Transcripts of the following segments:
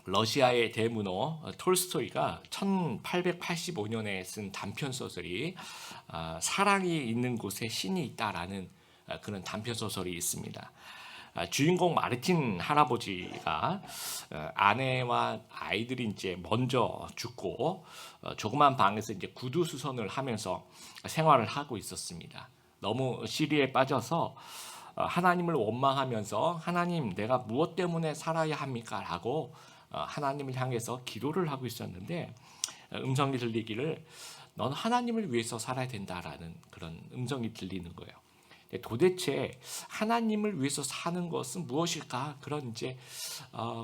러시아의 대문호 톨스토이가 1885년에 쓴 단편 소설이 사랑이 있는 곳에 신이 있다라는 그런 단편 소설이 있습니다. 주인공 마르틴 할아버지가 아내와 아이들이 이제 먼저 죽고 조그만 방에서 이제 구두 수선을 하면서 생활을 하고 있었습니다. 너무 시리에 빠져서 하나님을 원망하면서 하나님 내가 무엇 때문에 살아야 합니까? 라고 하나님을 향해서 기도를 하고 있었는데 음성이 들리기를 넌 하나님을 위해서 살아야 된다라는 그런 음성이 들리는 거예요. 도대체 하나님을 위해서 사는 것은 무엇일까? 그런 이제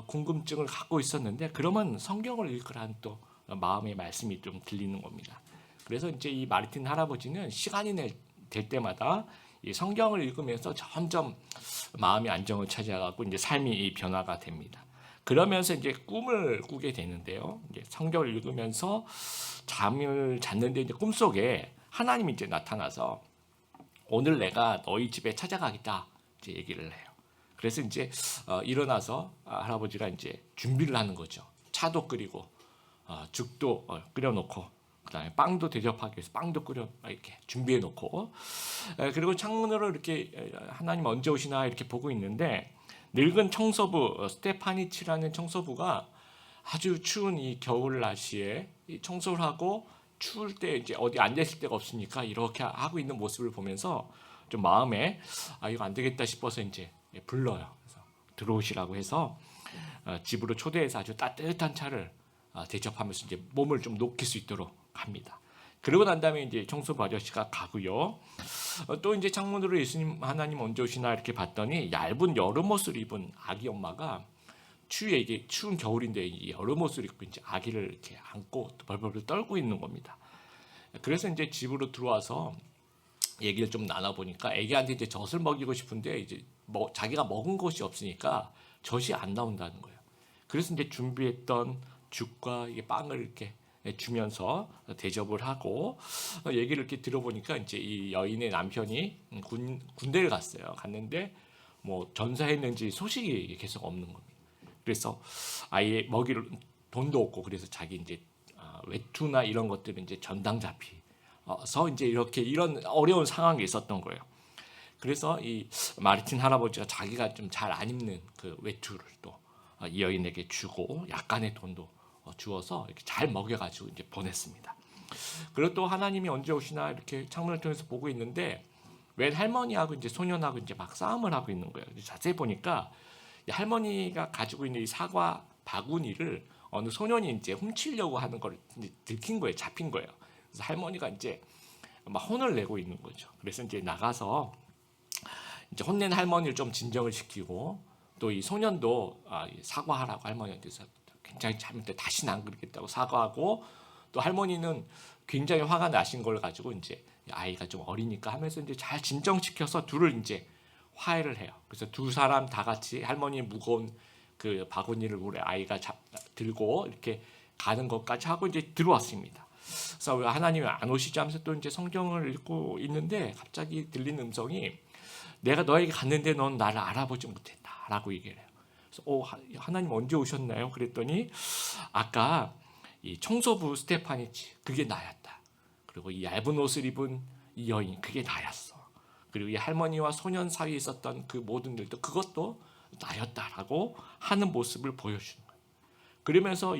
궁금증을 갖고 있었는데 그러면 성경을 읽으라는 또 마음의 말씀이 좀 들리는 겁니다. 그래서 이제 이 마르틴 할아버지는 시간이 될 때마다 이 성경을 읽으면서 점점 마음의 안정을 찾아가고 이제 삶이 변화가 됩니다. 그러면서 이제 꿈을 꾸게 되는데요. 이제 성경을 읽으면서 잠을 잤는데 이제 꿈속에 하나님이 이제 나타나서 오늘 내가 너희 집에 찾아가겠다 이제 얘기를 해요. 그래서 이제 일어나서 할아버지가 이제 준비를 하는 거죠. 차도 끓이고 죽도 끓여놓고 그다음에 빵도 대접하기 위해서 빵도 끓여 이렇게 준비해 놓고 그리고 창문으로 이렇게 하나님 언제 오시나 이렇게 보고 있는데 늙은 청소부 스테파니치라는 청소부가 아주 추운 이 겨울 날씨에 청소를 하고 추울 때 이제 어디 앉아 있을 데가 없으니까 이렇게 하고 있는 모습을 보면서 좀 마음에 이거 안 되겠다 싶어서 이제 불러요. 그래서 들어오시라고 해서 집으로 초대해서 아주 따뜻한 차를 대접하면서 이제 몸을 좀 녹일 수 있도록 합니다. 그러고 난 다음에 이제 청소부 아저씨가 가고요. 또 이제 창문으로 예수님 하나님 언제 오시나 이렇게 봤더니 얇은 여름옷을 입은 아기 엄마가 추위에 이게 추운 겨울인데 이 여름옷을 입고 이제 아기를 이렇게 안고 벌벌 떨고 있는 겁니다. 그래서 이제 집으로 들어와서 얘기를 좀 나눠보니까 아기한테 이제 젖을 먹이고 싶은데 이제 자기가 먹은 것이 없으니까 젖이 안 나온다는 거예요. 그래서 이제 준비했던 죽과 빵을 이렇게 주면서 대접을 하고 얘기를 이렇게 들어보니까 이제 이 여인의 남편이 군대를 갔어요. 갔는데 뭐 전사했는지 소식이 계속 없는 겁니다. 그래서 아예 먹이를 돈도 없고 그래서 자기 이제 외투나 이런 것들은 이제 전당 잡히서 이제 이렇게 이런 어려운 상황에 있었던 거예요. 그래서 이 마르틴 할아버지가 자기가 좀 잘 안 입는 그 외투를 또 이 여인에게 주고 약간의 돈도 주어서 이렇게 잘 먹여가지고 이제 보냈습니다. 그리고 또 하나님이 언제 오시나 이렇게 창문을 통해서 보고 있는데 웬 할머니하고 이제 소년하고 이제 막 싸움을 하고 있는 거예요. 자세히 보니까 할머니가 가지고 있는 이 사과 바구니를 어느 소년이 이제 훔치려고 하는 걸 들킨 거예요. 잡힌 거예요. 그래서 할머니가 이제 막 혼을 내고 있는 거죠. 그래서 이제 나가서 이제 혼낸 할머니를 좀 진정을 시키고 또 이 소년도 사과하라고 할머니한테서 굉장히 잘못돼 다시는 안 그러겠다고 사과하고 또 할머니는 굉장히 화가 나신 걸 가지고 이제 아이가 좀 어리니까 하면서 이제 잘 진정시켜서 둘을 이제 화해를 해요. 그래서 두 사람 다 같이 할머니의 무거운 그 바구니를 우리 아이가 들고 이렇게 가는 것까지 하고 이제 들어왔습니다. 그래서 왜 하나님이 안 오시지 하면서 또 이제 성경을 읽고 있는데 갑자기 들리는 음성이 내가 너에게 갔는데 넌 나를 알아보지 못했다라고 얘기를 해요. 그래서 하나님 언제 오셨나요? 그랬더니 아까 이 청소부 스테파니치 그게 나였다. 그리고 이 얇은 옷을 입은 이 여인 그게 나였어. 그리고 이 할머니와 소년 사이에 있었던 그 모든 일도 그것도 나였다라고 하는 모습을 보여주는 거예요. 그러면서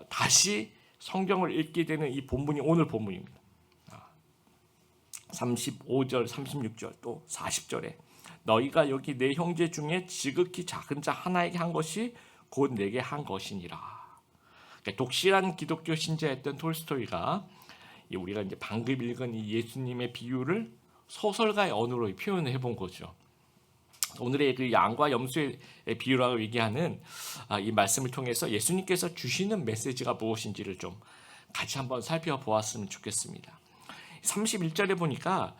다시 성경을 읽게 되는 이 본문이 오늘 본문입니다. 35절, 36절 또 40절에 너희가 여기 내 형제 중에 지극히 작은 자 하나에게 한 것이 곧 내게 한 것이니라. 그러니까 독실한 기독교 신자였던 톨스토이가 우리가 이제 방금 읽은 이 예수님의 비유를 소설가의 언어로 표현해 본 거죠. 오늘의 그 양과 염소의 비유라고 얘기하는 이 말씀을 통해서 예수님께서 주시는 메시지가 무엇인지를 좀 같이 한번 살펴보았으면 좋겠습니다. 31절에 보니까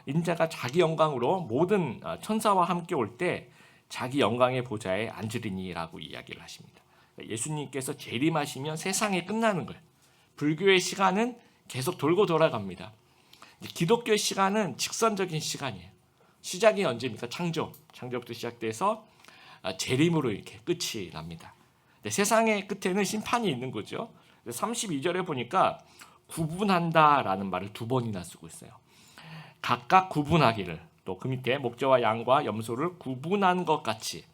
인자가 자기 영광으로 모든 천사와 함께 올 때 자기 영광의 보좌에 앉으리니라고 이야기를 하십니다. 예수님께서 재림하시면 세상이 끝나는 거예요. 불교의 시간은 계속 돌고 돌아갑니다. 기독교의 시간은 직선적인 시간이에요. 시작이 언제입니까? 창조부터 시작돼서 재림으로 이렇게 끝이 납니다. 세상의 끝에는 심판이 있는 거죠. 32절에 보니까 구분한다라는 말을 2번이나 쓰고 있어요. 각각 구분하기를, 또 그 밑에 목자와 양과 염소를 구분한 것 같이.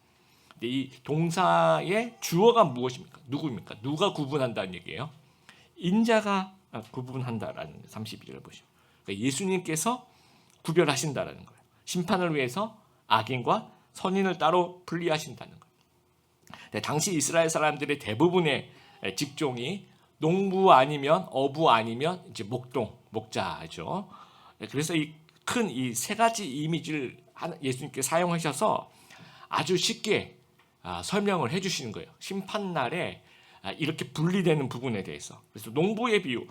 이 동사의 주어가 무엇입니까? 누구입니까? 누가 구분한다는 얘기예요? 인자가 구분한다라는 32절을 보시면, 그러니까 예수님께서 구별하신다라는 거예요. 심판을 위해서 악인과 선인을 따로 분리하신다는 거예요. 당시 이스라엘 사람들의 대부분의 직종이 농부 아니면 어부 아니면 이제 목자죠. 그래서 이 큰 이 세 가지 이미지를 예수님께 사용하셔서 아주 쉽게 설명을 해주시는 거예요. 심판 날에 이렇게 분리되는 부분에 대해서. 그래서 농부의 비유,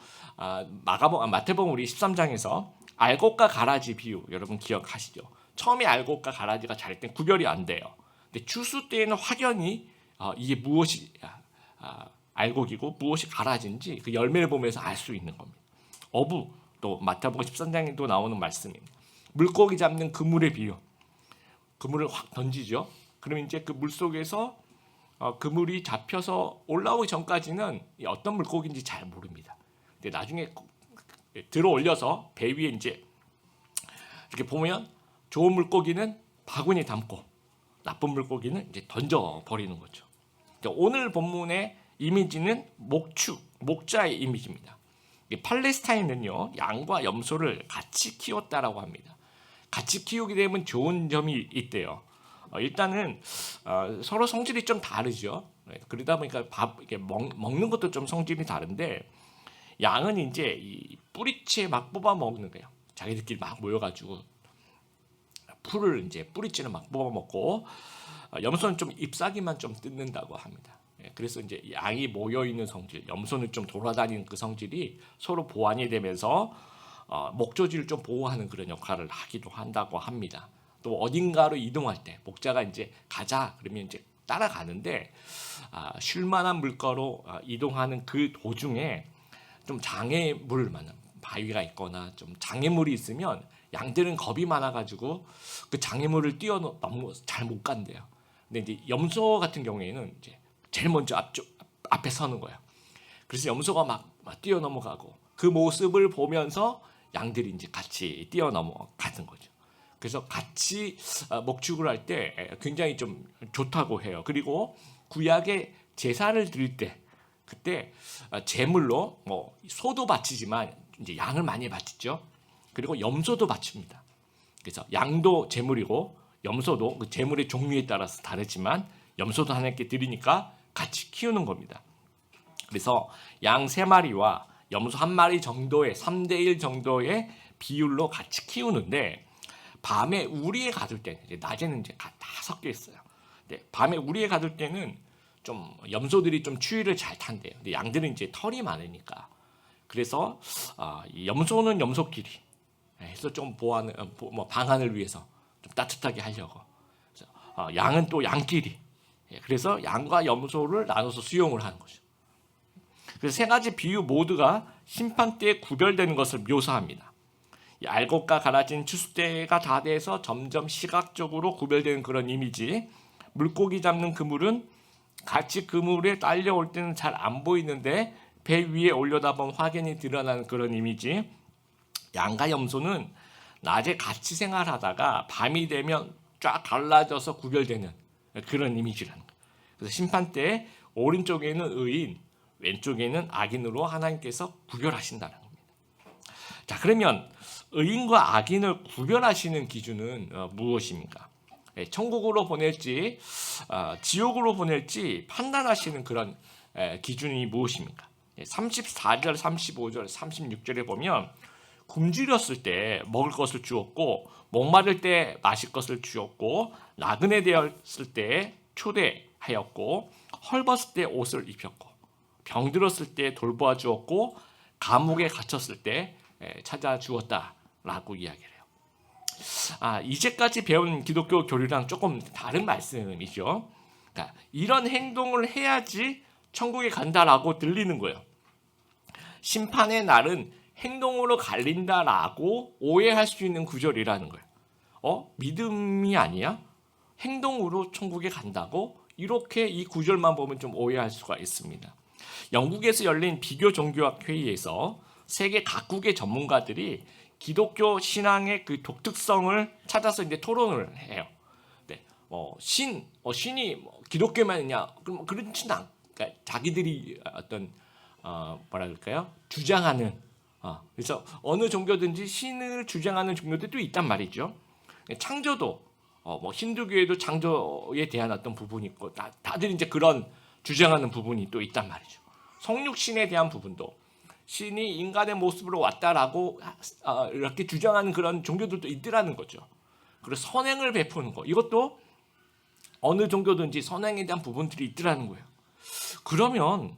마태복음 우리 13장에서 알곡과 가라지 비유, 여러분 기억하시죠? 처음에 알곡과 가라지가 자랄 땐 구별이 안 돼요. 근데 추수 때에는 확연히 이게 무엇이 알곡이고 무엇이 가라지인지 그 열매를 보면서 알 수 있는 겁니다. 어부, 또 마태복음 13장에도 나오는 말씀입니다. 물고기 잡는 그물의 비유. 그물을 확 던지죠. 그러면 이제 그 물속에서 그물이 잡혀서 올라오기 전까지는 어떤 물고기인지 잘 모릅니다. 근데 나중에 들어 올려서 배 위에 이제 이렇게 보면 좋은 물고기는 바구니에 담고 나쁜 물고기는 이제 던져 버리는 거죠. 오늘 본문의 이미지는 목자의 이미지입니다. 팔레스타인은요, 양과 염소를 같이 키웠다라고 합니다. 같이 키우게 되면 좋은 점이 있대요. 일단은 서로 성질이 좀 다르죠. 그러다 보니까 이렇게 먹는 것도 좀 성질이 다른데, 양은 이제 이 뿌리채 막 뽑아 먹는 거예요. 자기들끼리 막 모여가지고 풀을 이제 뿌리채를 막 뽑아 먹고, 염소는 좀 잎사귀만 좀 뜯는다고 합니다. 그래서 이제 양이 모여 있는 성질, 염소는 좀 돌아다니는 그 성질이 서로 보완이 되면서 목조지를 좀 보호하는 그런 역할을 하기도 한다고 합니다. 또 어딘가로 이동할 때 목자가 이제 가자 그러면 이제 따라가는데, 쉴만한 물가로 이동하는 그 도중에 좀 장애물 많은 바위가 있거나 좀 장애물이 있으면 양들은 겁이 많아가지고 그 장애물을 뛰어넘어 잘 못 간대요. 근데 이제 염소 같은 경우에는 이제 제일 먼저 앞에 서는 거예요. 그래서 염소가 막 뛰어넘어가고 그 모습을 보면서 양들이 이제 같이 뛰어넘어가는 거죠. 그래서 같이 목축을 할 때 굉장히 좀 좋다고 해요. 그리고 구약의 제사를 드릴 때 그때 제물로 뭐 소도 바치지만 이제 양을 많이 바치죠. 그리고 염소도 바칩니다. 그래서 양도 제물이고 염소도 그 제물의 종류에 따라서 다르지만 염소도 하나님께 드리니까 같이 키우는 겁니다. 그래서 양 3마리와 염소 1마리 정도의 3대1 정도의 비율로 같이 키우는데, 밤에 우리에 가둘 때는, 낮에는 이제 다 섞여 있어요. 근데 밤에 우리에 가둘 때는 좀 염소들이 좀 추위를 잘 탄대요. 근데 양들은 이제 털이 많으니까. 그래서 이 염소는 염소끼리 해서 좀 방안을 위해서 좀 따뜻하게 하려고. 그래서 양은 또 양끼리. 그래서 양과 염소를 나눠서 수용을 하는 거죠. 그래서 3가지 비유 모두가 심판 때 구별되는 것을 묘사합니다. 이 알곡과 가라진 추수 때가 다 돼서 점점 시각적으로 구별되는 그런 이미지. 물고기 잡는 그물은 같이 그물에 딸려올 때는 잘 안 보이는데 배 위에 올려다 보면 확연히 드러나는 그런 이미지. 양과 염소는 낮에 같이 생활하다가 밤이 되면 쫙 갈라져서 구별되는 그런 이미지라는 거예요. 그래서 심판 때 오른쪽에는 의인, 왼쪽에는 악인으로 하나님께서 구별하신다는 겁니다. 자, 그러면 의인과 악인을 구별하시는 기준은 무엇입니까? 천국으로 보낼지 지옥으로 보낼지 판단하시는 그런 기준이 무엇입니까? 34절, 35절, 36절에 보면 굶주렸을 때 먹을 것을 주었고 목마를 때 마실 것을 주었고 나그네 되었을 때 초대하였고 헐벗을 때 옷을 입혔고 병들었을 때 돌보아 주었고 감옥에 갇혔을 때 찾아 주었다라고 이야기를 해요. 이제까지 배운 기독교 교리랑 조금 다른 말씀이죠. 그러니까 이런 행동을 해야지 천국에 간다라고 들리는 거예요. 심판의 날은 행동으로 갈린다라고 오해할 수 있는 구절이라는 거예요. 믿음이 아니야? 행동으로 천국에 간다고 이렇게 이 구절만 보면 좀 오해할 수가 있습니다. 영국에서 열린 비교 종교학 회의에서 세계 각국의 전문가들이 기독교 신앙의 그 독특성을 찾아서 이제 토론을 해요. 네, 신이 기독교만 있냐? 그렇지는 않. 그러니까 자기들이 어떤 뭐라 그럴까요? 주장하는 그래서 어느 종교든지 신을 주장하는 종교들도 있단 말이죠. 창조도 힌두교에도 창조에 대한 어떤 부분이 있고 다들 이제 그런 주장하는 부분이 또 있단 말이죠. 성육신에 대한 부분도 신이 인간의 모습으로 왔다라고 이렇게 주장하는 그런 종교들도 있더라는 거죠. 그리고 선행을 베푸는 거 이것도 어느 종교든지 선행에 대한 부분들이 있더라는 거예요. 그러면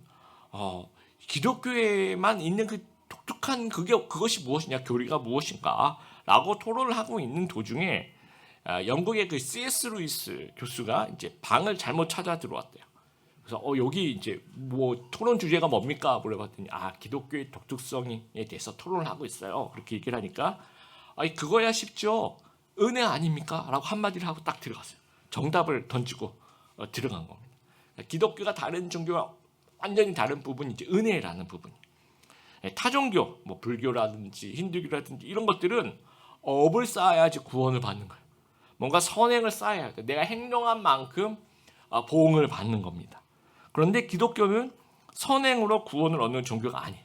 기독교에만 있는 그 독특한 그것이 무엇이냐, 교리가 무엇인가라고 토론을 하고 있는 도중에 영국의 그 C.S. 루이스 교수가 이제 방을 잘못 찾아 들어왔대요. 그래서 여기 이제 뭐 토론 주제가 뭡니까? 물어봤더니 기독교의 독특성에 대해서 토론을 하고 있어요. 그렇게 얘기를 하니까 그거야 쉽죠. 은혜 아닙니까? 라고 한마디를 하고 딱 들어갔어요. 정답을 던지고 들어간 겁니다. 기독교가 다른 종교와 완전히 다른 부분이 이제 은혜라는 부분. 타종교, 뭐 불교라든지 힌두교라든지 이런 것들은 업을 쌓아야지 구원을 받는 거예요. 뭔가 선행을 쌓아야 돼. 내가 행동한 만큼 보응을 받는 겁니다. 그런데 기독교는 선행으로 구원을 얻는 종교가 아니에요.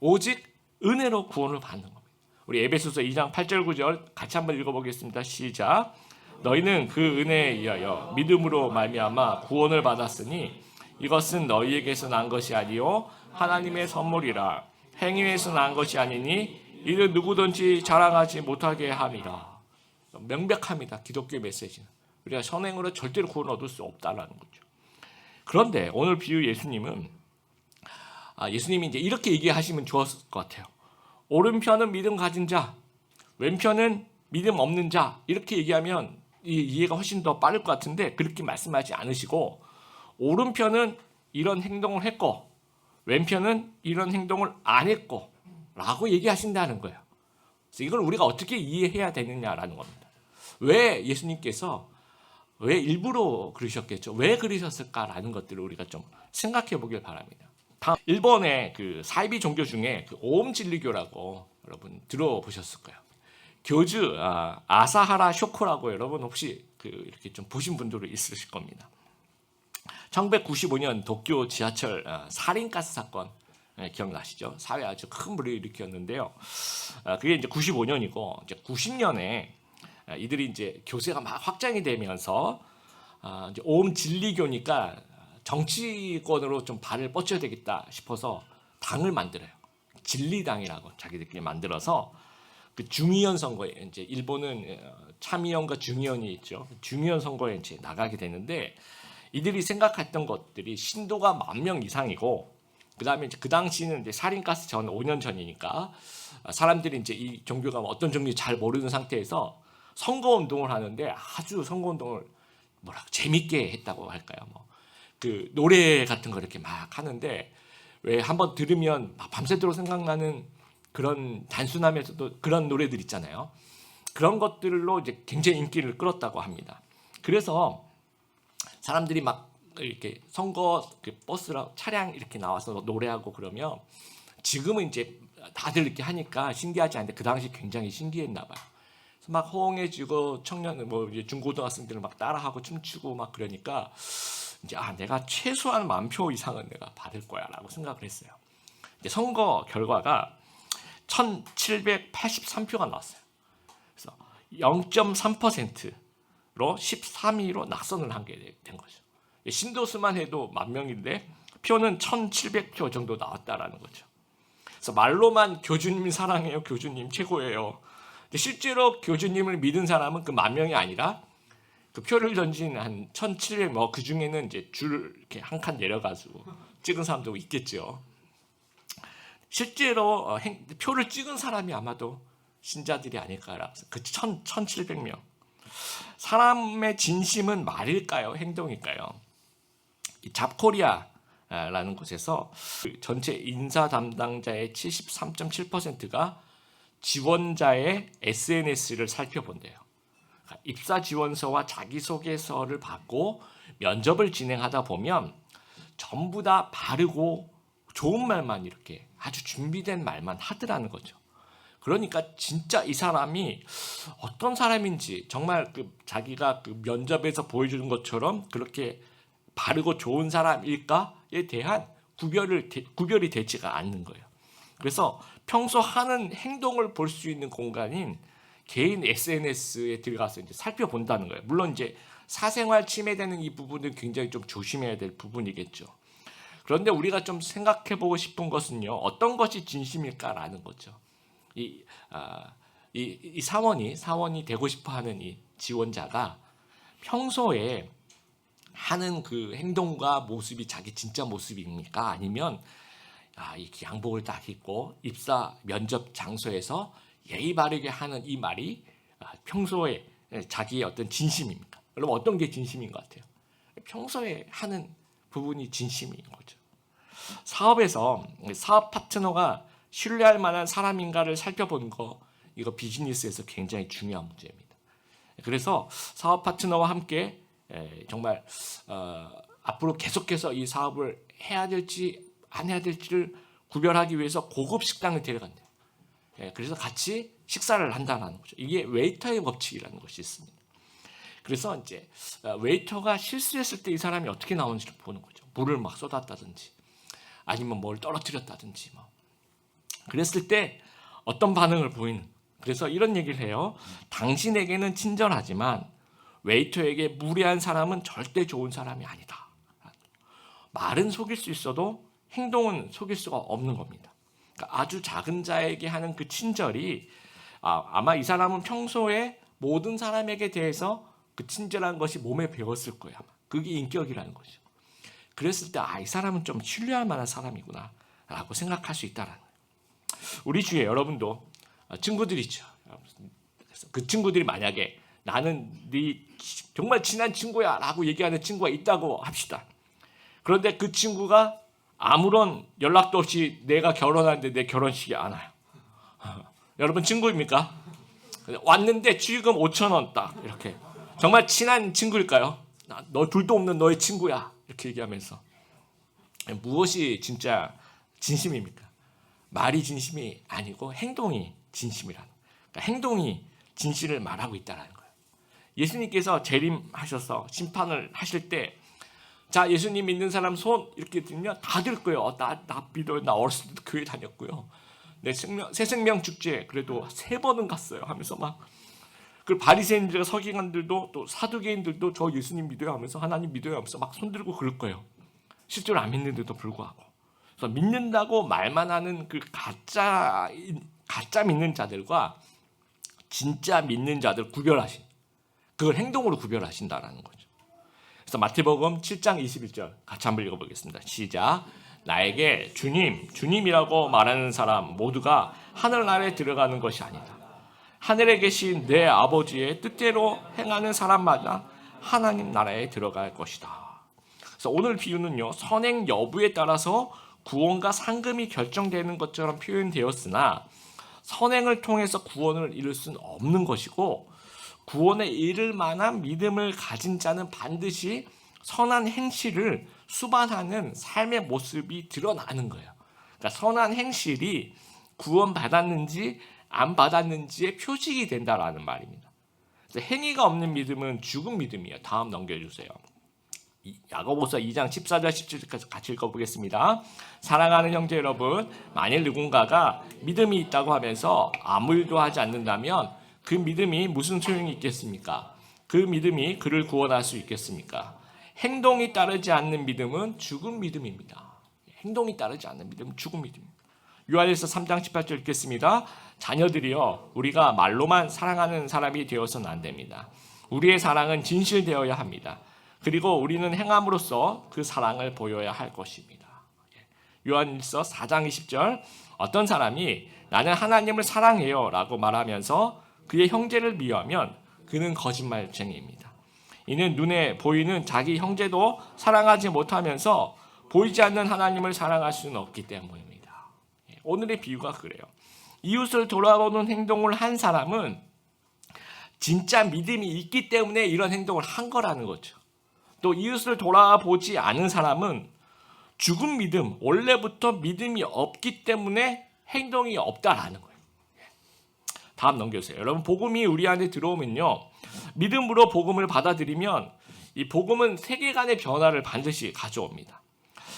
오직 은혜로 구원을 받는 겁니다. 우리 에베소서 2장 8절 9절 같이 한번 읽어보겠습니다. 시작. 너희는 그 은혜에 의하여 믿음으로 말미암아 구원을 받았으니 이것은 너희에게서 난 것이 아니요 하나님의 선물이라. 행위에서 난 것이 아니니 이를 누구든지 자랑하지 못하게 함이라. 명백합니다. 기독교의 메시지는. 우리가 선행으로 절대로 구원 얻을 수 없다라는 거죠. 그런데 오늘 비유 예수님은 예수님이 이제 이렇게 얘기하시면 좋았을 것 같아요. 오른편은 믿음 가진 자, 왼편은 믿음 없는 자 이렇게 얘기하면 이해가 훨씬 더 빠를 것 같은데 그렇게 말씀하지 않으시고 오른편은 이런 행동을 했고 왼편은 이런 행동을 안 했고 라고 얘기하신다는 거예요. 그래서 이걸 우리가 어떻게 이해해야 되느냐라는 겁니다. 왜 예수님께서 왜 일부러 그러셨겠죠? 왜 그러셨을까라는 것들을 우리가 좀 생각해 보길 바랍니다. 다음 일본의 그 사이비 종교 중에 그 오음 진리교라고 여러분 들어보셨을 거예요. 교주 아사하라 쇼코라고 여러분 혹시 이렇게 좀 보신 분들이 있으실 겁니다. 1995년 도쿄 지하철 살인가스 사건 기억나시죠? 사회 아주 큰 불을 일으켰는데요. 그게 이제 95년이고 이제 90년에 이들이 이제 교세가 막 확장이 되면서 이제 오음 진리교니까 정치권으로 좀 발을 뻗쳐야 되겠다 싶어서 당을 만들어요. 진리당이라고 자기들끼리 만들어서 그 중의원 선거에 이제 일본은 참의원과 중의원이 있죠. 중의원 선거에 이제 나가게 되는데 이들이 생각했던 것들이 신도가 10,000명 이상이고 그다음에 이제 그 당시는 이제 살인가스 전 5년 전이니까 사람들이 이제 이 종교가 어떤 종교인지 잘 모르는 상태에서 선거 운동을 하는데 아주 선거 운동을 재밌게 했다고 할까요? 그 노래 같은 거 이렇게 막 하는데 왜 한번 들으면 밤새도록 생각나는 그런 단순하면서도 그런 노래들 있잖아요. 그런 것들로 이제 굉장히 인기를 끌었다고 합니다. 그래서 사람들이 막 이렇게 선거 버스랑 차량 이렇게 나와서 노래하고 그러면 지금은 이제 다들 이렇게 하니까 신기하지 않은데 그 당시 굉장히 신기했나 봐요. 그래서 막 호응해주고 청년 이제 중고등학생들을 막 따라하고 춤추고 막 그러니까 이제 내가 최소한 10,000표 이상은 내가 받을 거야라고 생각을 했어요. 이제 선거 결과가 1,783표가 나왔어요. 그래서 0.3%로 13위로 낙선을 하게 된 거죠. 신도수만 해도 10,000명인데 표는 1,700표 정도 나왔다라는 거죠. 그래서 말로만 교주님 사랑해요, 교주님 최고예요. 실제로 교주님을 믿은 사람은 그 10,000명이 아니라 그 표를 던진 한 1,700, 그 중에는 이제 줄 이렇게 한 칸 내려가지고 찍은 사람도 있겠죠. 실제로 표를 찍은 사람이 아마도 신자들이 아닐까라고. 그 1,700명. 사람의 진심은 말일까요? 행동일까요? 이 잡코리아라는 곳에서 전체 인사 담당자의 73.7%가 지원자의 SNS를 살펴본대요. 입사 지원서와 자기소개서를 받고 면접을 진행하다 보면 전부 다 바르고 좋은 말만 이렇게 아주 준비된 말만 하더라는 거죠. 그러니까 진짜 이 사람이 어떤 사람인지 정말 자기가 면접에서 보여주는 것처럼 그렇게 바르고 좋은 사람일까에 대한 구별이 되지가 않는 거예요. 그래서 평소 하는 행동을 볼 수 있는 공간인 개인 SNS에 들어가서 이제 살펴본다는 거예요. 물론 이제 사생활 침해되는 이 부분은 굉장히 좀 조심해야 될 부분이겠죠. 그런데 우리가 좀 생각해보고 싶은 것은요, 어떤 것이 진심일까라는 거죠. 이 사원이 되고 싶어하는 이 지원자가 평소에 하는 그 행동과 모습이 자기 진짜 모습입니까? 아니면 이렇게 양복을 딱 입고 입사 면접 장소에서 예의 바르게 하는 이 말이 평소에 자기의 어떤 진심입니까? 여러분 어떤 게 진심인 것 같아요? 평소에 하는 부분이 진심인 거죠. 사업에서 사업 파트너가 신뢰할 만한 사람인가를 살펴보는 거, 이거 비즈니스에서 굉장히 중요한 문제입니다. 그래서 사업 파트너와 함께 정말 앞으로 계속해서 이 사업을 해야 될지 안 해야 될지를 구별하기 위해서 고급 식당을 데려간대요. 그래서 같이 식사를 한다는 거죠. 이게 웨이터의 법칙이라는 것이 있습니다. 그래서 이제 웨이터가 실수했을 때 이 사람이 어떻게 나오는지를 보는 거죠. 물을 막 쏟았다든지 아니면 뭘 떨어뜨렸다든지 뭐. 그랬을 때 어떤 반응을 보이는. 그래서 이런 얘기를 해요. 당신에게는 친절하지만 웨이터에게 무례한 사람은 절대 좋은 사람이 아니다. 말은 속일 수 있어도 행동은 속일 수가 없는 겁니다. 그러니까 아주 작은 자에게 하는 그 친절이 아마 이 사람은 평소에 모든 사람에게 대해서 그 친절한 것이 몸에 배었을 거예요. 아마. 그게 인격이라는 거죠. 그랬을 때 이 사람은 좀 신뢰할 만한 사람이구나 라고 생각할 수 있다는 거예요. 우리 주위에 여러분도 친구들이 있죠. 그 친구들이 만약에 나는 네 정말 친한 친구야 라고 얘기하는 친구가 있다고 합시다. 그런데 그 친구가 아무런 연락도 없이 내가 결혼하는데 내 결혼식에 안 와요. 여러분 친구입니까? 왔는데 축의금 5,000원 딱 이렇게. 정말 친한 친구일까요? 너 둘도 없는 너의 친구야 이렇게 얘기하면서. 무엇이 진짜 진심입니까? 말이 진심이 아니고 행동이 진심이라는 거예요. 그러니까 행동이 진실을 말하고 있다는 거예요. 예수님께서 재림하셔서 심판을 하실 때 자, 예수님 믿는 사람 손 이렇게 들면 다 들 거예요. 나 믿어요. 나 어렸을 때도 교회 다녔고요. 내 새 생명 축제 그래도 3번은 갔어요. 하면서 막 그 바리새인들과 서기관들도 또 사두개인들도 저 예수님 믿어요 하면서 하나님 믿어요 하면서 막 손들고 그럴 거예요. 실제로 안 믿는데도 불구하고. 그래서 믿는다고 말만 하는 그 가짜 믿는 자들과 진짜 믿는 자들 구별하신, 그걸 행동으로 구별하신다라는 거죠. 그래서 마태복음 7장 21절 같이 한번 읽어보겠습니다. 시작. 나에게 주님, 주님이라고 말하는 사람 모두가 하늘나라에 들어가는 것이 아니다. 하늘에 계신 내 아버지의 뜻대로 행하는 사람마다 하나님 나라에 들어갈 것이다. 그래서 오늘 비유는요, 선행 여부에 따라서 구원과 상금이 결정되는 것처럼 표현되었으나 선행을 통해서 구원을 이룰 수는 없는 것이고 구원에 이를 만한 믿음을 가진 자는 반드시 선한 행실을 수반하는 삶의 모습이 드러나는 거예요. 그러니까 선한 행실이 구원받았는지 안 받았는지의 표식이 된다라는 말입니다. 그래서 행위가 없는 믿음은 죽은 믿음이에요. 다음 넘겨주세요. 야고보서 2장 14절 17절까지 같이 읽어보겠습니다. 사랑하는 형제 여러분, 만일 누군가가 믿음이 있다고 하면서 아무 일도 하지 않는다면 그 믿음이 무슨 소용이 있겠습니까? 그 믿음이 그를 구원할 수 있겠습니까? 행동이 따르지 않는 믿음은 죽은 믿음입니다. 행동이 따르지 않는 믿음은 죽은 믿음입니다. 요한일서 3장 18절 읽겠습니다. 자녀들이여, 우리가 말로만 사랑하는 사람이 되어서는 안 됩니다. 우리의 사랑은 진실되어야 합니다. 그리고 우리는 행함으로써 그 사랑을 보여야 할 것입니다. 요한일서 4장 20절, 어떤 사람이 나는 하나님을 사랑해요 라고 말하면서 그의 형제를 미워하면 그는 거짓말쟁이입니다. 이는 눈에 보이는 자기 형제도 사랑하지 못하면서 보이지 않는 하나님을 사랑할 수는 없기 때문입니다. 오늘의 비유가 그래요. 이웃을 돌아보는 행동을 한 사람은 진짜 믿음이 있기 때문에 이런 행동을 한 거라는 거죠. 또 이웃을 돌아보지 않은 사람은 죽은 믿음, 원래부터 믿음이 없기 때문에 행동이 없다라는 거예요. 다음 넘겨주세요. 여러분, 복음이 우리 안에 들어오면요, 믿음으로 복음을 받아들이면 이 복음은 세계관의 변화를 반드시 가져옵니다.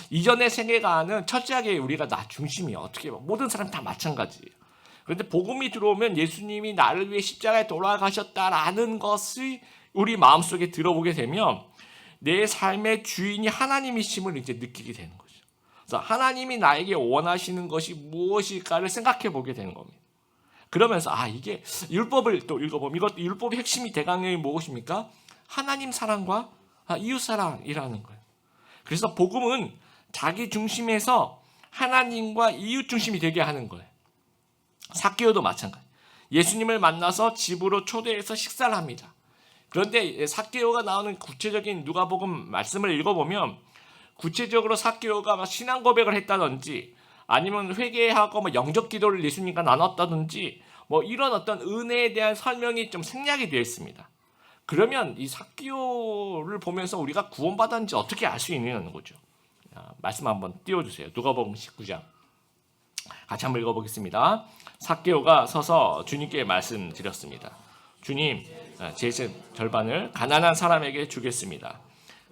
이전의 세계관은 철저하게 우리가 나 중심이야. 어떻게 보면 모든 사람 다 마찬가지예요. 그런데 복음이 들어오면 예수님이 나를 위해 십자가에 돌아가셨다라는 것이 우리 마음속에 들어오게 되면 내 삶의 주인이 하나님이심을 이제 느끼게 되는 거죠. 그래서 하나님이 나에게 원하시는 것이 무엇일까를 생각해 보게 되는 겁니다. 그러면서 이게 율법을 또 읽어보면 이것 율법의 핵심이 대강령이 무엇입니까? 하나님 사랑과 이웃 사랑이라는 거예요. 그래서 복음은 자기 중심에서 하나님과 이웃 중심이 되게 하는 거예요. 삭개오도 마찬가지. 예수님을 만나서 집으로 초대해서 식사를 합니다. 그런데 삭개오가 나오는 구체적인 누가복음 말씀을 읽어보면 구체적으로 삭개오가 신앙 고백을 했다든지 아니면 회개하고 영적 기도를 예수님과 나눴다든지 이런 어떤 은혜에 대한 설명이 좀 생략이 되어 있습니다. 그러면 이 삭개오를 보면서 우리가 구원받았는지 어떻게 알 수 있느냐는 거죠. 말씀 한번 띄워주세요. 누가복음 19장 같이 한번 읽어보겠습니다. 삭개오가 서서 주님께 말씀드렸습니다. 주님, 제 절반을 가난한 사람에게 주겠습니다.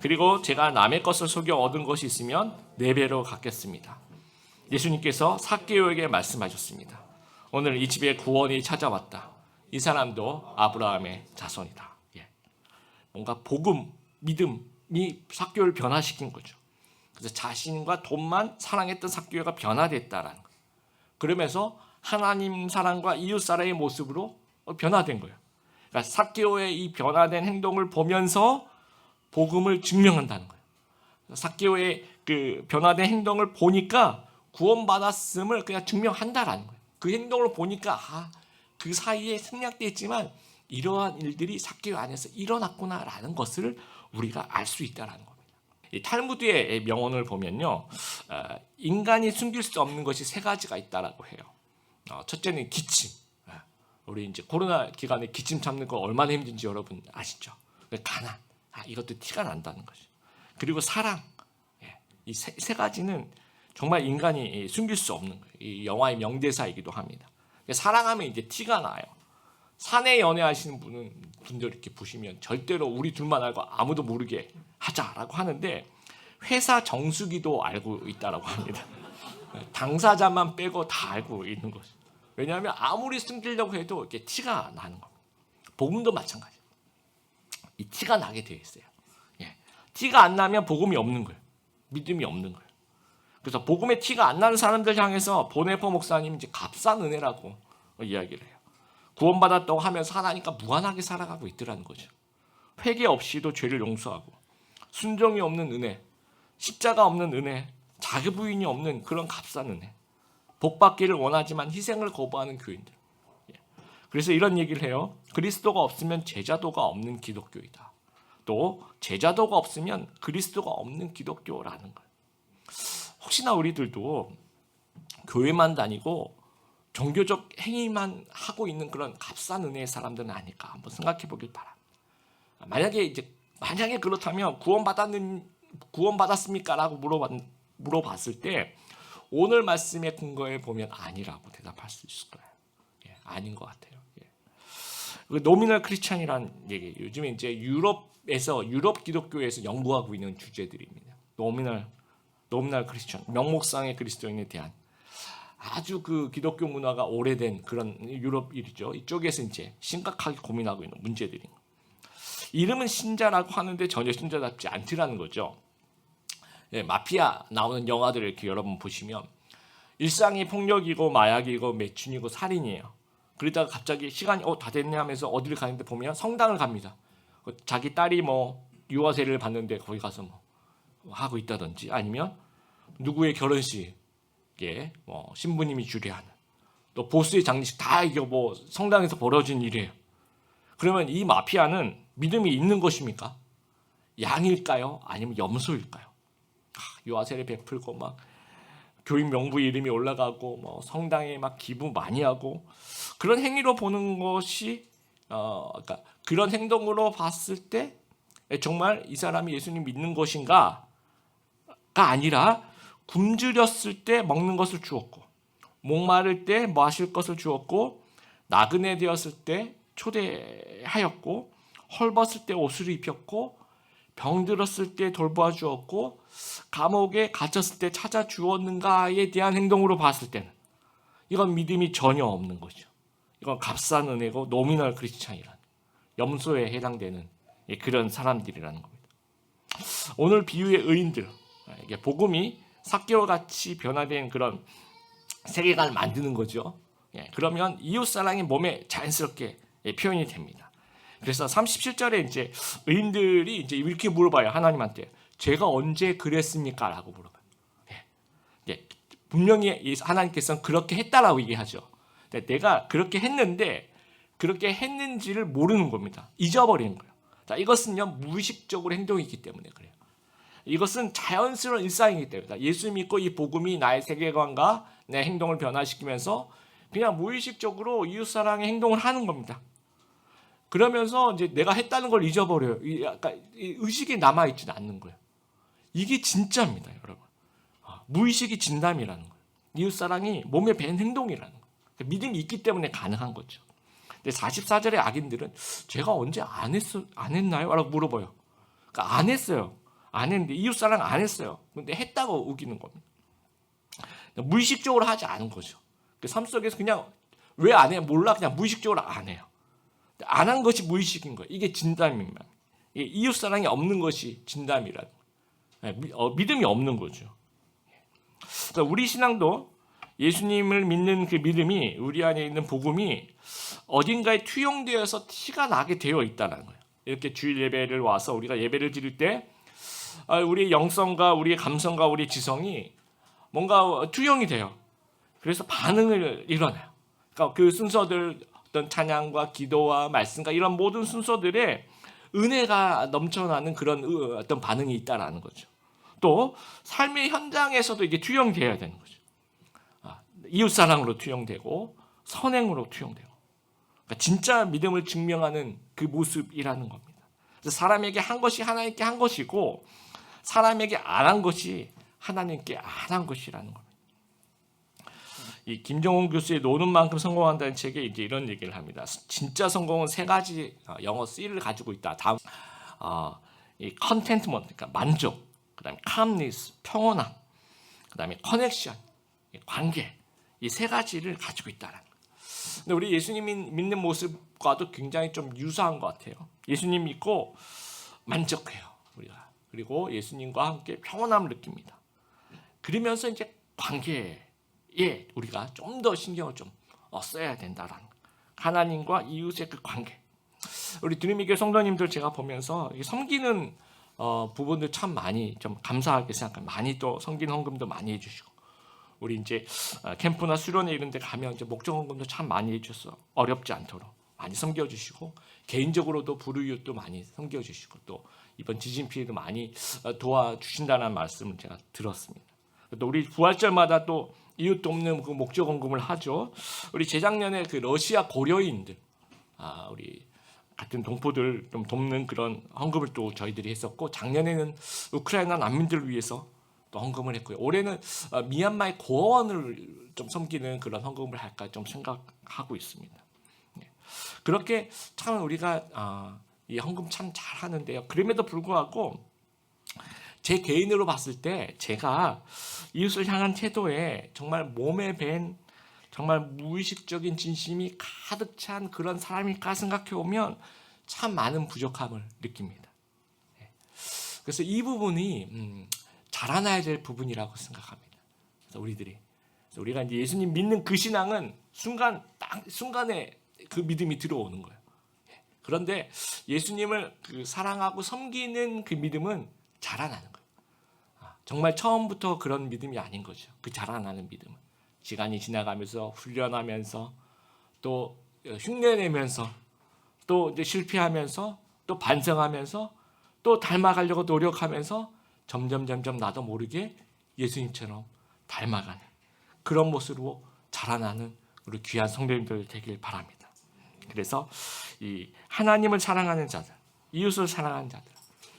그리고 제가 남의 것을 속여 얻은 것이 있으면 4배로 갚겠습니다. 예수님께서 삭개오에게 말씀하셨습니다. 오늘 이 집에 구원이 찾아왔다. 이 사람도 아브라함의 자손이다. 뭔가 복음, 믿음이 삭개오를 변화시킨 거죠. 그래서 자신과 돈만 사랑했던 삭개오가 변화됐다라는 거예요. 그러면서 하나님 사랑과 이웃 사랑의 모습으로 변화된 거예요. 그러니까 삭개오의 이 변화된 행동을 보면서 복음을 증명한다는 거예요. 삭개오의 그 변화된 행동을 보니까 구원받았음을 그냥 증명한다라는 거예요. 그 행동을 보니까 그 사이에 생략되어 있지만 이러한 일들이 삭개오 안에서 일어났구나라는 것을 우리가 알 수 있다라는 겁니다. 이 탈무드의 명언을 보면요, 인간이 숨길 수 없는 것이 3가지가 있다라고 해요. 첫째는 기침. 우리 이제 코로나 기간에 기침 참는 거 얼마나 힘든지 여러분 아시죠? 가난. 이것도 티가 난다는 거죠. 그리고 사랑. 이 세 가지는 정말 인간이 숨길 수 없는 거예요. 이 영화의 명대사이기도 합니다. 사랑하면 이제 티가 나요. 사내 연애하시는 분들 이렇게 보시면 절대로 우리 둘만 알고 아무도 모르게 하자라고 하는데 회사 정수기도 알고 있다라고 합니다. 당사자만 빼고 다 알고 있는 거죠. 왜냐하면 아무리 숨기려고 해도 이렇게 티가 나는 겁니다. 복음도 마찬가지예요. 이 티가 나게 되어 있어요. 티가 안 나면 복음이 없는 거예요. 믿음이 없는 거예요. 그래서 복음의 티가 안 나는 사람들 향해서 보네포 목사님이 이제 값싼 은혜라고 이야기를 해요. 구원받았다고 하면서 하나님과 무한하게 살아가고 있더라는 거죠. 회개 없이도 죄를 용서하고 순종이 없는 은혜, 십자가 없는 은혜, 자기 부인이 없는 그런 값싼 은혜, 복받기를 원하지만 희생을 거부하는 교인들. 그래서 이런 얘기를 해요. 그리스도가 없으면 제자도가 없는 기독교이다. 또 제자도가 없으면 그리스도가 없는 기독교라는 거예요. 혹시나 우리들도 교회만 다니고 종교적 행위만 하고 있는 그런 값싼 은혜의 사람들은 아닐까 한번 생각해 보길 바랍니다. 만약에 그렇다면 구원받았습니까라고 물어봤을 때 오늘 말씀의 근거에 보면 아니라고 대답할 수 있을 거예요. 아닌 것 같아요. 노미널 크리스찬이라는 얘기, 요즘에 이제 유럽 기독교에서 연구하고 있는 주제들입니다. 노미널 크리스찬, 명목상의 그리스도인에 대한 아주 그 기독교 문화가 오래된 그런 유럽 일이죠. 이쪽에서 이제 심각하게 고민하고 있는 문제들인 거예요. 이름은 신자라고 하는데 전혀 신자답지 않더라는 거죠. 마피아 나오는 영화들을 이렇게 여러분 보시면 일상이 폭력이고 마약이고 매춘이고 살인이에요. 그러다가 갑자기 시간이 다 됐네 하면서 어디를 가는데 보면 성당을 갑니다. 자기 딸이 유아세를 받는데 거기 가서 하고 있다든지 아니면 누구의 결혼식에 신부님이 주례하는 또 보스의 장례식 다 이게 성당에서 벌어진 일이에요. 그러면 이 마피아는 믿음이 있는 것입니까? 양일까요? 아니면 염소일까요? 유아세를 베풀고 교인 명부 이름이 올라가고 성당에 기부 많이 하고 그런 행위로 보는 것이 그러니까 그런 행동으로 봤을 때 정말 이 사람이 예수님 믿는 것인가가 아니라 굶주렸을 때 먹는 것을 주었고 목마를 때 마실 것을 주었고 나그네 되었을 때 초대하였고 헐벗을 때 옷을 입혔고 병들었을 때 돌보아 주었고 감옥에 갇혔을 때 찾아 주었는가에 대한 행동으로 봤을 때는 이건 믿음이 전혀 없는 거죠. 이건 값싼 은혜고 노미널 크리스찬이라는 염소에 해당되는 그런 사람들이라는 겁니다. 오늘 비유의 의인들, 이게 복음이 삭개오같이 변화된 그런 세계관을 만드는 거죠. 그러면 이웃사랑이 몸에 자연스럽게 표현이 됩니다. 그래서 37절에 이제 의인들이 이제 이렇게 물어봐요. 하나님한테 제가 언제 그랬습니까? 라고 물어봐요. 분명히 하나님께서는 그렇게 했다라고 얘기하죠. 내가 그렇게 했는데 그렇게 했는지를 모르는 겁니다. 잊어버리는 거예요. 자, 이것은요 무의식적으로 행동이기 때문에 그래요. 이것은 자연스러운 일상이기 때문에 예수 믿고 이 복음이 나의 세계관과 내 행동을 변화시키면서 그냥 무의식적으로 이웃사랑의 행동을 하는 겁니다. 그러면서 이제 내가 했다는 걸 잊어버려요. 약간 의식이 남아있지는 않는 거예요. 이게 진짜입니다, 여러분. 무의식이 진담이라는 거예요. 이웃사랑이 몸에 밴 행동이라는 거예요. 믿음이 있기 때문에 가능한 거죠. 근데 44절의 악인들은 제가 언제 안 했나요? 라고 물어봐요. 그러니까 안 했어요. 안 했는데 이웃사랑 안 했어요. 근데 했다고 우기는 겁니다. 무의식적으로 하지 않은 거죠. 삶 속에서 그냥 왜 안 해? 몰라. 그냥 무의식적으로 안 해요. 안 한 것이 무의식인 거예요. 이게 진담입니다. 이웃사랑이 없는 것이 진담이라는 거예요. 믿음이 없는 거죠. 그러니까 우리 신앙도 예수님을 믿는 그 믿음이 우리 안에 있는 복음이 어딘가에 투영되어서 티가 나게 되어 있다는 거예요. 이렇게 주일 예배를 와서 우리가 예배를 드릴 때 우리의 영성과 우리의 감성과 우리의 지성이 뭔가 투영이 돼요. 그래서 반응을 일어나요. 그러니까 그 순서들 어떤 찬양과 기도와 말씀과 이런 모든 순서들에 은혜가 넘쳐나는 그런 어떤 반응이 있다라는 거죠. 또 삶의 현장에서도 이게 투영되어야 되는 거죠. 이웃사랑으로 투영되고 선행으로 투영되고 그러니까 진짜 믿음을 증명하는 그 모습이라는 겁니다. 그래서 사람에게 한 것이 하나님께 한 것이고 사람에게 안 한 것이 하나님께 안 한 것이라는 겁니다. 이 김정훈 교수의 노는 만큼 성공한다는 책에 이제 이런 얘기를 합니다. 진짜 성공은 세 가지 영어 C를 가지고 있다. 다음 이 컨텐트먼트, 그러니까 만족, 그다음에 calmness, 평온함, 그다음에 커넥션, 관계, 이 세 가지를 가지고 있다는 거예요. 근데 우리 예수님이 믿는 모습과도 굉장히 좀 유사한 것 같아요. 예수님 믿고 만족해요, 우리가. 그리고 예수님과 함께 평온함을 느낍니다. 그러면서 이제 관계에 우리가 좀 더 신경을 좀 써야 된다라는 거예요. 하나님과 이웃의 그 관계. 우리 드림이교회 성도님들 제가 보면서 섬기는 부분들 참 많이 좀 감사하게 생각합니다. 많이 또 섬기는 헌금도 많이 해주시고. 우리 이제 캠프나 수련회 이런 데 가면 이제 목적 헌금도 참 많이 해주셔서 어렵지 않도록 많이 섬겨주시고 개인적으로도 불우이웃도 많이 섬겨주시고 또 이번 지진 피해도 많이 도와주신다는 말씀을 제가 들었습니다. 또 우리 부활절마다 또 이웃 돕는 그 목적 헌금을 하죠. 우리 재작년에 그 러시아 고려인들 우리 같은 동포들 좀 돕는 그런 헌금을 또 저희들이 했었고 작년에는 우크라이나 난민들을 위해서 또 헌금을 했고요. 올해는 미얀마의 고아원을 좀 섬기는 그런 헌금을 할까 좀 생각하고 있습니다. 그렇게 참 우리가 이 헌금 참 잘하는데요. 그럼에도 불구하고 제 개인으로 봤을 때 제가 이웃을 향한 태도에 정말 몸에 밴 정말 무의식적인 진심이 가득 찬 그런 사람일까 생각해 보면 참 많은 부족함을 느낍니다. 그래서 이 부분이 자라나야 될 부분이라고 생각합니다. 그래서 우리가 이제 예수님 믿는 그 신앙은 순간에 그 믿음이 들어오는 거예요. 그런데 예수님을 사랑하고 섬기는 그 믿음은 자라나는 거예요. 정말 처음부터 그런 믿음이 아닌 거죠. 그 자라나는 믿음은 시간이 지나가면서 훈련하면서 또 흉내내면서 또 이제 실패하면서 또 반성하면서 또 닮아가려고 노력하면서 점점 나도 모르게 예수님처럼 닮아가는 그런 모습으로 자라나는 우리 귀한 성도님들 되길 바랍니다. 그래서 이 하나님을 사랑하는 자들, 이웃을 사랑하는 자들,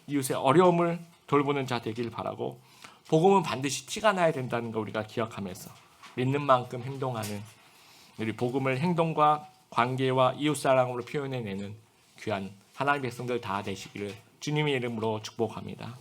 이웃의 어려움을 돌보는 자 되길 바라고, 복음은 반드시 티가 나야 된다는 거 우리가 기억하면서 믿는 만큼 행동하는, 우리 복음을 행동과 관계와 이웃사랑으로 표현해내는 귀한 하나님의 백성들 다 되시기를 주님의 이름으로 축복합니다.